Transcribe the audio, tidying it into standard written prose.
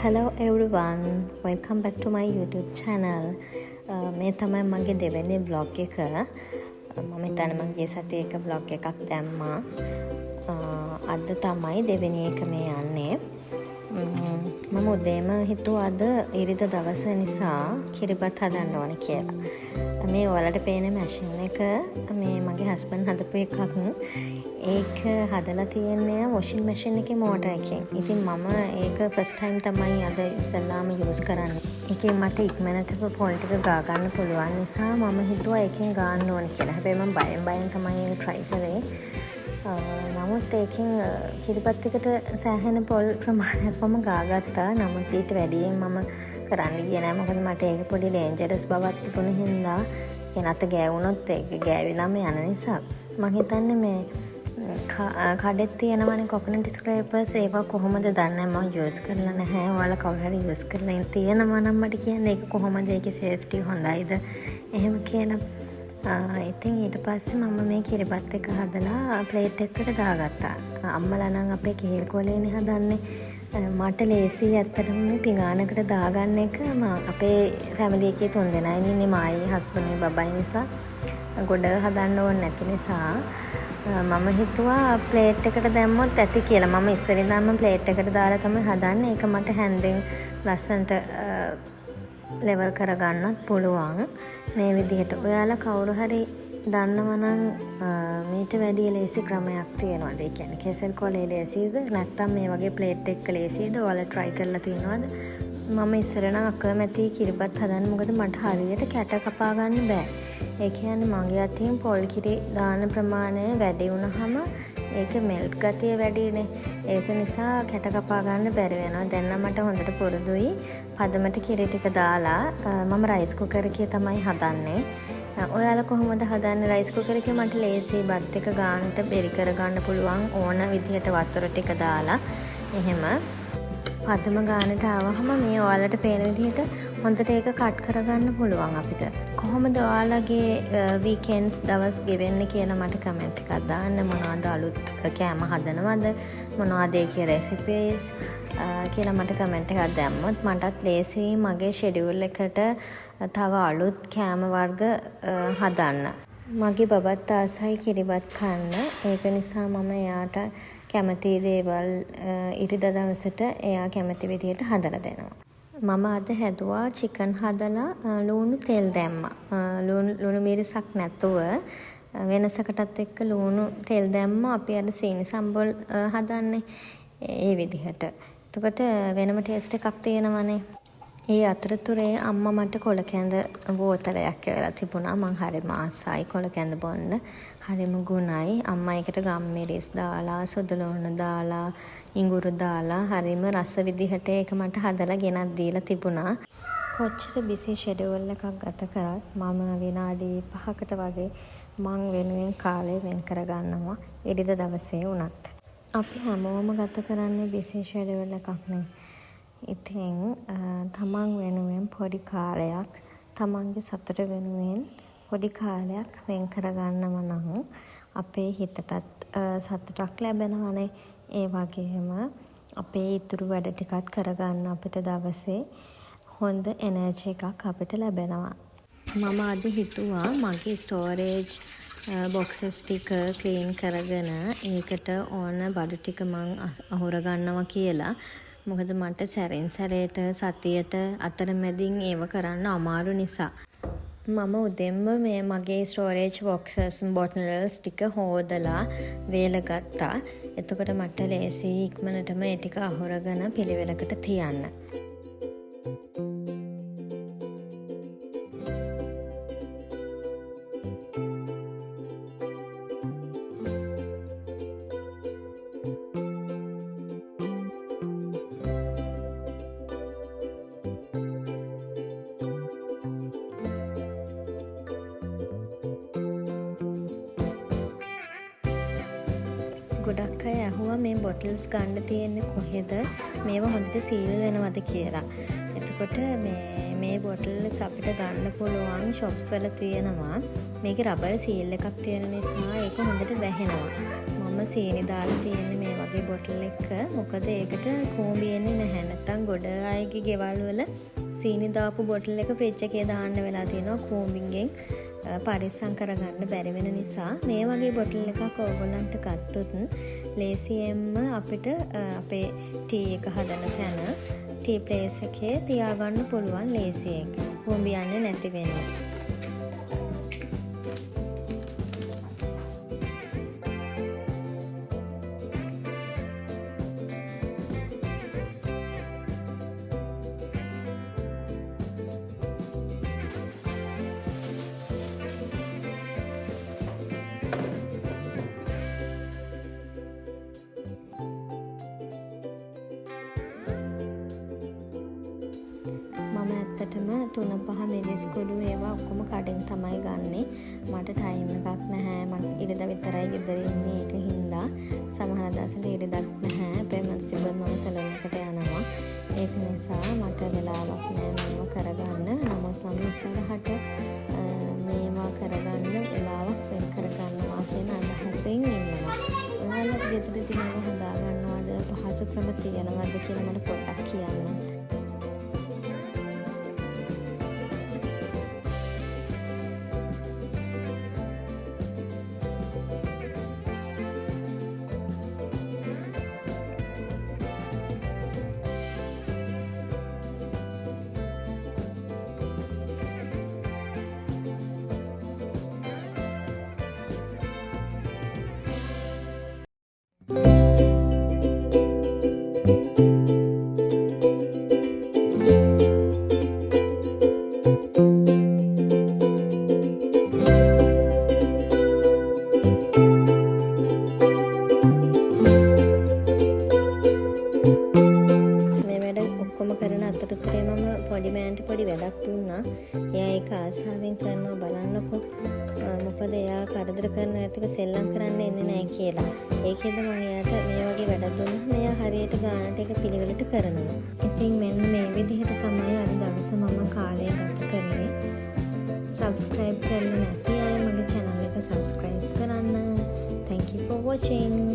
Hello everyone, welcome back to my YouTube channel. මේ තමයි මගේ දෙවෙනි vlog එක. මම හිතන්නේ මගේ සතියේ එක vlog එකක් දැම්මා. අද තමයි දෙවෙනි එක මේ යන්නේ. මම උදේම හිතුවා අද ඉරිදා දවස නිසා කිරිබත් හදන්න ඕනේ කියලා. මේ ඔයාලට පේන මැෂින් එක මේ මගේ හස්බන්ඩ් හදපු එකක්. ඒක හදලා තියෙන්නේ වොෂින් මැෂින් එකේ මෝටර් එකෙන්. ඉතින් මම ඒක ෆස්ට් ටයිම් තමයි අද ඉස්සෙල්ලාම යූස් කරන්නේ. ඒකෙන් මට ඉක්මනට පොල් ටික ගා ගන්න පුළුවන් නිසා මම හිතුවා ඒකෙන් ගන්න ඕනේ කියලා. හැබැයි මම බයෙන් තමයි ඒක try කරේ. නමුත් ඒකෙන් කිරිබත් එකට සෑහෙන පොල් ප්‍රමාණයක් මම ගාගත්තා. නමුත් ඊට වැඩියෙන් මම කරන්න ගියේ නෑ. මොකද මට ඒක පොඩි ඩේන්ජරස් බවක් තිබුණ හින්දා කෙනත් ගෑවුනොත් ඒක ගෑවිලාම යන නිසා මම හිතන්නේ මේ කඩෙත් තියෙනවනේ කොකනට් ස්ක්‍රේපර්ස් ඒවා කොහොමද දන්නේ මම යූස් කරලා නැහැ. ඔයාලා කවුරු හරි යූස් කරලා තියෙනවා නම් මට කියන්න ඒක කොහොමද ඒකේ සේෆ්ටි හොඳයිද එහෙම කියලා. ඉතින් ඊට පස්සේ මම මේ කිරිබත් එක හදලා ප්ලේට් එකකට දාගත්තා. අම්මලා නම් අපේ කෙහෙල් කොලේනේ හදන්නේ. මට ලේසි ඇත්තටම මේ පිඟානකට දාගන්න එක අපේ ෆැමිලි එකේ 3 දෙනා ඉන්නේ මායි හස්බන්ඩ් බබයි නිසා ගොඩ හදන්න ඕනේ නැති නිසා මම හිතුවා ප්ලේට් එකට දැම්මොත් ඇති කියලා. මම ඉස්සරින්දාම ප්ලේට් එකට දාලා තමයි හදන්නේ. ඒක මට හැන්දෙන් ලස්සනට ලෙවල් කරගන්නත් පුළුවන් මේ විදිහට. ඔයාලා කවුරු හරි දන්නවනම් මීට වැඩිය ලේසි ක්‍රමයක් තියෙනවද? ඒ කියන්නේ කෙසෙල් කොලේ ලේසිද නැත්නම් මේ වගේ ප්ලේට් එකක ලේසිද? ඔයාලා try කරලා තියෙනවද? මම ඉස්සර නම් අකමැති කිරිබත් හදන්න. මොකද මට හරියට කැට කපා ගන්න බෑ. ඒ කියන්නේ මගේ අතින් පොල් කිරි දාන ප්‍රමාණය වැඩි වුණාම ඒක මෙල්ට් ගතිය වැඩිනේ. ඒක නිසා කැට කපා ගන්න බැරි වෙනවා. දැන් නම් මට හොඳට පුරුදුයි. පදමට කිරි ටික දාලා මම රයිස් කුකර් එකේ තමයි හදන්නේ. ඔයාලා කොහොමද හදන්නේ? රයිස් කුකර් එකේ මට ලේසි බත් එක ගන්නට බෙරි කර ගන්න පුළුවන් ඕන විදිහට වතුර ටික දාලා. එහෙම පදම ගානට ආවහම මේ ඔයාලට පේන විදිහට හොඳට ඒක කට් කරගන්න පුළුවන් අපිට. කොහොමද ඔයාලගේ වීකෙන්ඩ්ස් දවස් ගෙවෙන්නේ කියලා මට කමෙන්ට් එකක් දාන්න. මොනවද අලුත් කෑම හදනවද? මොනවද ඒකේ රෙසිපීස් කියලා මට කමෙන්ට් එකක් දැම්මොත් මටත් ලේසි මගේ ෂෙඩියුල් එකට තව අලුත් කෑම වර්ග හදන්න. මගේ බබත් ආසයි කිරිබත් කන්න. ඒක නිසා මම එයාට කැමති දේවල් ඉරිදා දවසට එයා කැමති විදිහට හදලා දෙනවා. මම අද හැදුවා චිකන් හදලා ලුණු තෙල් දැම්මා. ලුණු මිරිසක් නැතුව වෙනසකටත් එක්ක ලුණු තෙල් දැම්මා. අපි අර සීනි සම්බොල් හදන්නේ ඒ විදිහට. එතකොට වෙනම ටේස්ට් එකක් තියෙනවනේ. ඒ අතරතුරේ අම්මා මට කොළ කැඳ බෝතලයක් කියලා තිබුණා. මං හරිම ආසයි කොළ කැඳ බොන්න. හරිම ගුණයි. අම්මා ඒකට ගම්මිරිස් දාලා, සුදුලුණු දාලා, ඉඟුරු දාලා හරිම රස විදිහට ඒක මට හදලා ගෙනත් දීලා තිබුණා. කොච්චර බිසි ෂෙඩියුල් එකක් ගත කරත් මම විනාඩි 5කට වගේ මං වෙනුවෙන් කාලය වෙන් කරගන්නවා ඉරිදා දවසේ වුණත්. අපි හැමෝම ගත කරන්නේ බිසි ෂෙඩියුල් එකක් නේ. ඉතින් තමන් වෙනුවෙන් පොඩි කාලයක් තමන්ගේ සතුට වෙනුවෙන් පොඩි කාලයක් වෙන් කරගන්නම නම් අපේ හිතටත් සතුටක් ලැබෙනවනේ. ඒ වගේම අපේ ඉතුරු වැඩ ටිකත් කරගන්න අපිට දවසේ හොඳ එනර්ජි එකක් අපිට ලැබෙනවා. මම අද හිතුවා මගේ ස්ටෝරේජ් බොක්සස් ටික ක්ලීන් කරගෙන ඒකට ඕන බඩු ටික මං අහුර ගන්නවා කියලා. මොකද මට සැරින් සැරේට සතියට අතරමැදින් ඒව කරන්න අමාරු නිසා. මම උදෙන්ම මේ මගේ ස්ටෝරේජ් බොක්සස් බොටල්ස් ටික හොදලා වේලගත්තා. එතකොට මට ලේසි ඉක්මනටම ඒ ටික අහුරගෙන පිළිවෙලකට තියන්න. ගොඩක් අය ඇහුවා මේ බොටල්ස් ගන්න තියෙන්නේ කොහෙද? මේවා හොඳට සීල් වෙනවද කියලා. එතකොට මේ බොටල්ස් අපිට ගන්න පුළුවන් shops වල තියෙනවා. මේකේ රබර් සීල් එකක් තියෙන නිසා ඒක හොඳට වැහෙනවා. මම මම සීනි දාලා තියෙන්නේ මේ වගේ බොටල් එක. මොකද ඒකට කූඹි එන්නේ නැහැ. නැත්තම් ගොඩ අයගේ ගෙවල් වල සීනි දාපු බොටල් එක ෆ්‍රිජ් එකේ දාන්න වෙලා තියෙනවා කූඹින්ගෙන් පරිස්සම් කරගන්න බැරි වෙන නිසා. මේ වගේ බොටල් එකක් ඕගොල්ලන්ට ගත්තොත් ලේසියෙන්ම අපිට අපේ ටී එක හදන තැන ටී ප්ලේස් එකේ තියාගන්න පුළුවන් ලේසියෙන්. කූඹි යන්නේ නැති වෙන්න. මම ඇත්තටම 3-5 මිරිස් කුඩු ඒවා ඔක්කොම කඩෙන් තමයි ගන්නෙ. මට ටයිම් එකක් නැහැ. මම ඉරිදා විතරයි ගෙදර ඉන්නේ. ඒක හින්දා සමහර දවස්වල ඉරිදාත් නැහැ. හැබැයි මම තිබ්බොත් මම සැලොන් එකට යනවා. ඒක නිසා මට වෙලාවක් නැහැ මේවා කරගන්න. නමුත් මම ඉස්සරහට මේවා කරගන්න වෙලාවක් වෙන් කරගන්නවා කියන අදහසින් ඉන්නවා. ඔයාලා ගෙදරදී මේවා හදා ගන්නවද? පහසු ක්‍රම තියෙනවද කියලා මට පොඩ්ඩක් කියන්න. පොඩි මෑන්ට පොඩි වැඩක් දුන්නා. එයා ඒක ආසාවෙන් කරනවා බලන්නකො. මොකද එයා කරදර කරනවා ඇත්තක සෙල්ලම් කරන්න එන්නේ නැහැ කියලා. ඒකෙන්ද මම එයාට මේ වගේ වැඩක් දුන්නා. එයා හරියට ගානට ඒක පිළිවෙලට කරනවා. ඉතින් මෙන්න මේ විදිහට තමයි අද දවස මම කාලය ගත කරේ. subscribe කරලා නැති අය මගේ channel එක subscribe කරන්න. Thank you for watching.